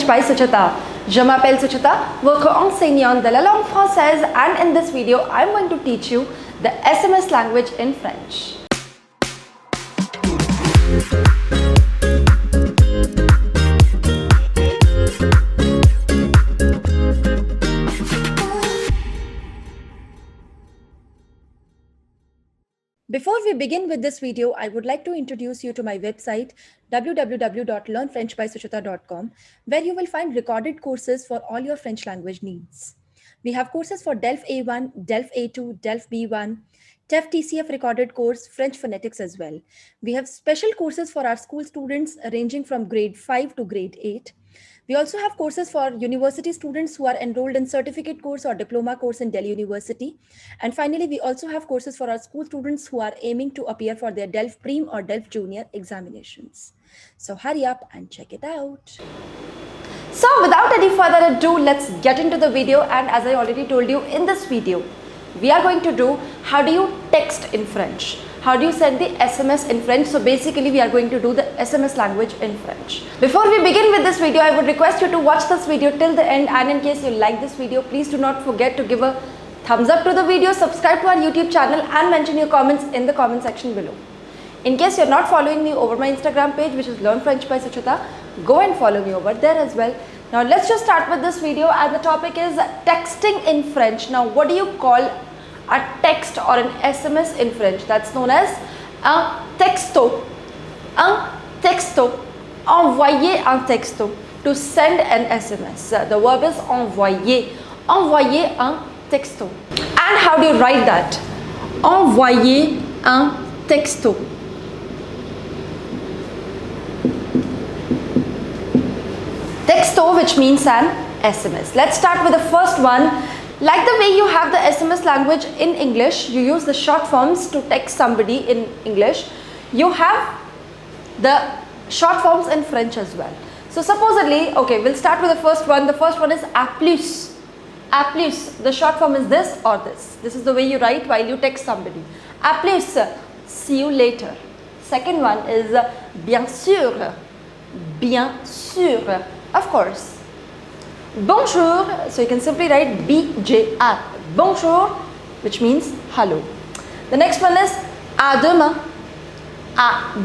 French by Suchita. Je m'appelle Suchita, votre enseignante de la langue française, and in this video I am going to teach you the SMS language in French. Before we begin with this video, I would like to introduce you to my website www.learnfrenchbysuchita.com, where you will find recorded courses for all your French language needs. We have courses for DELF A1, DELF A2, DELF B1, TEF TCF recorded course, French phonetics as well. We have special courses for our school students ranging from grade 5 to grade 8. We also have courses for university students who are enrolled in certificate course or diploma course in Delhi University. And finally, we also have courses for our school students who are aiming to appear for their DELF Prem or DELF Junior examinations. So hurry up and check it out. So without any further ado, let's get into the video. And as I already told you in this video, we are going to do how do you text in French? How do you send the SMS in French? So basically we are going to do the SMS language in French. Before we begin with this video, I would request you to watch this video till the end, and in case you like this video, please do not forget to give a thumbs up to the video, subscribe to our YouTube channel and mention your comments in the comment section below. In case you're not following me over my Instagram page, which is Learn French by Suchita, go and follow me over there as well. Now let's just start with this video, and the topic is texting in French. Now what do you call a text or an SMS in French? That's known as un texto. Un texto. Envoyer un texto. To send an SMS. The verb is envoyer. Envoyer un texto. And how do you write that? Envoyer un texto. Texto, which means an SMS. Let's start with the first one. Like the way you have the SMS language in English, you use the short forms to text somebody in English. You have the short forms in French as well. So supposedly, okay, we'll start with the first one. The first one is à plus. À plus. The short form is this or this. This is the way you write while you text somebody. À plus. See you later. Second one is bien sûr. Bien sûr. Of course. Bonjour, so you can simply write BJR, bonjour, which means hello. The next one is à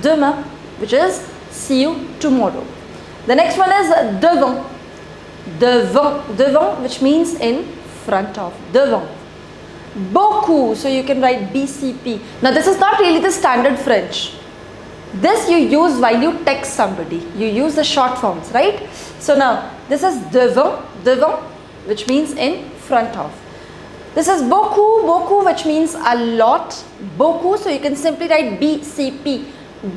demain, which is see you tomorrow. The next one is devant, which means in front of, devant. Beaucoup, so you can write BCP. Now this is not really the standard French. This you use while you text somebody. You use the short forms, right? So now this is devant, which means in front of. This is beaucoup, which means a lot. Beaucoup, so you can simply write BCP,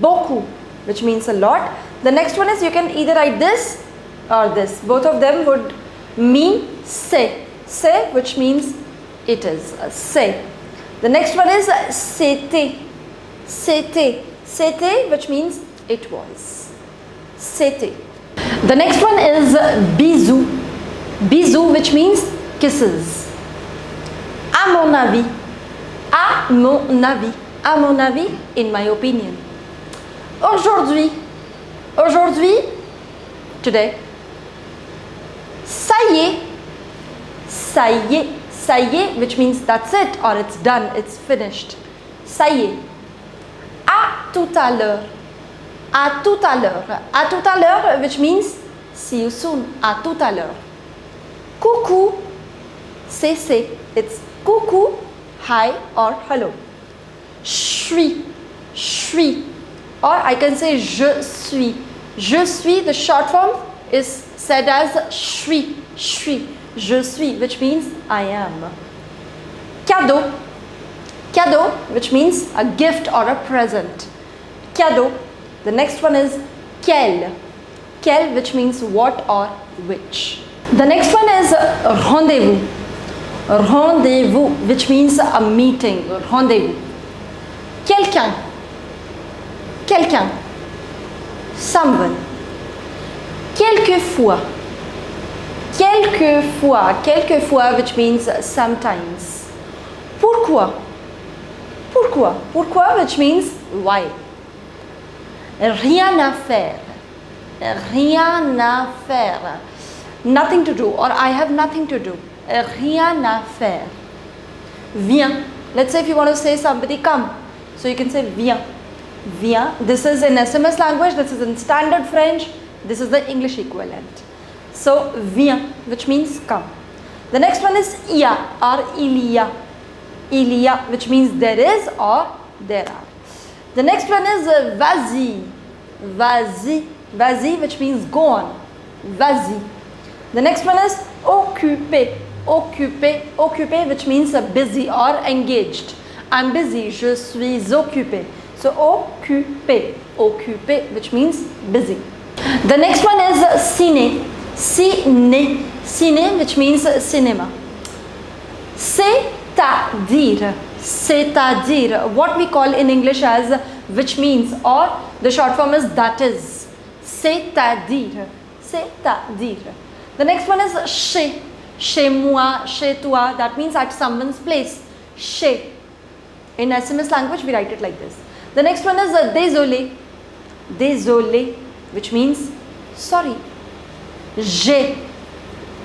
beaucoup, which means a lot. The next one is you can either write this or this. Both of them would mean c'est, which means it is, c'est. The next one is c'était, which means it was, c'était. The next one is bisou, which means kisses. À mon avis, in my opinion. Aujourd'hui, today. Ça y est, which means that's it or it's done, it's finished. Ça y est. À tout à l'heure, which means see you soon, à tout à l'heure. Coucou, c'est, it's coucou, hi or hello. Suis, or I can say je suis. Je suis, the short form is said as suis, je suis, which means I am. Cadeau, which means a gift or a present. Cadeau. The next one is quel, which means what or which. The next one is rendezvous, which means a meeting, rendezvous. Quelqu'un, someone. Quelquefois, which means sometimes. Pourquoi, which means why. Rien à faire, nothing to do, or I have nothing to do. Rien à faire. Viens. Let's say if you want to say somebody come, so you can say viens. Viens. This is in SMS language, this is in standard French, this is the English equivalent. So viens, which means come. The next one is y a or il y a. Il y a, which means there is or there are. The next one is vas-y. Vas-y. Vas-y, which means go on. Vas-y. The next one is occupé. Occupé. Occupé, which means busy or engaged. I'm busy. Je suis occupé. So occupé. Occupé, which means busy. The next one is ciné. Ciné. Ciné, which means cinema. C'est-à-dire. C'est-à-dire. What we call in English as which means, or the short form is that is. C'est-à-dire. C'est-à-dire. The next one is chez. Chez moi, chez toi. That means at someone's place. Chez. In SMS language, we write it like this. The next one is désolé. Désolé, which means sorry. J'ai.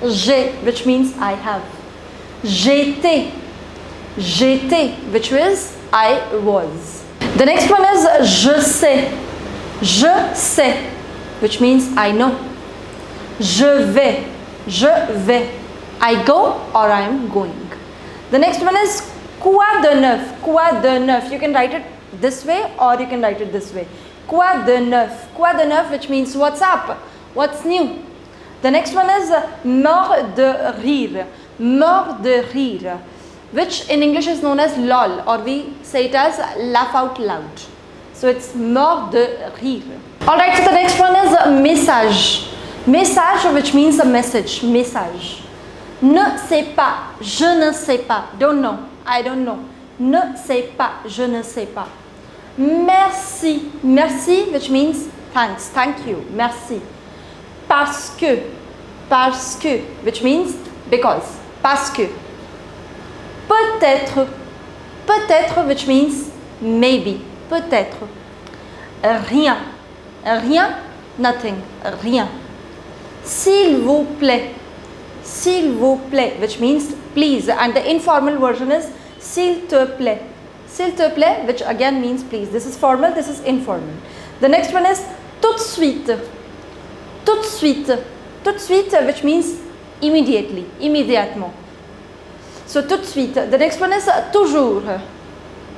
J'ai, which means I have. J'étais. J'étais, which is I was. The next one is je sais. Je sais, which means I know. Je vais. Je vais. I go or I am going. The next one is quoi de neuf. Quoi de neuf. You can write it this way or you can write it this way. Quoi de neuf. Quoi de neuf, which means what's up, what's new. The next one is mort de rire. Mort de rire, which in English is known as lol, or we say it as laugh out loud. So it's mort de rire. Alright, so the next one is message. Message, which means a message. Message. Ne sais pas. Je ne sais pas. Don't know. I don't know. Ne sais pas. Je ne sais pas. Merci. Merci, which means thanks. Thank you. Merci. Parce que. Parce que, which means because. Parce que. Peut-être. Peut-être, which means maybe. Peut-être. Rien. Rien, nothing. Rien. S'il vous plaît. S'il vous plaît, which means please. And the informal version is s'il te plaît. S'il te plaît, which again means please. This is formal, this is informal. The next one is tout de suite. Tout de suite. Tout de suite, which means immediately. Immédiatement. So tout de suite. The next one is toujours.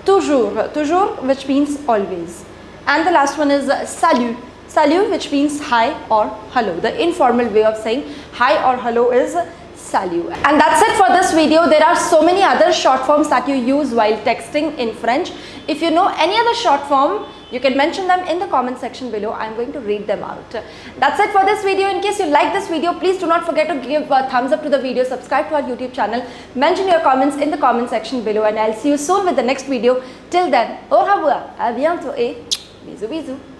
Toujours. Toujours, which means always. And the last one is salut. Salut, which means hi or hello. The informal way of saying hi or hello is salut. And that's it for this video. There are so many other short forms that you use while texting in French. If you know any other short form, you can mention them in the comment section below. I'm going to read them out. That's it for this video. In case you like this video, please do not forget to give a thumbs up to the video, subscribe to our YouTube channel, mention your comments in the comment section below, and I'll see you soon with the next video. Till then, au revoir, à bientôt et bisous bisous.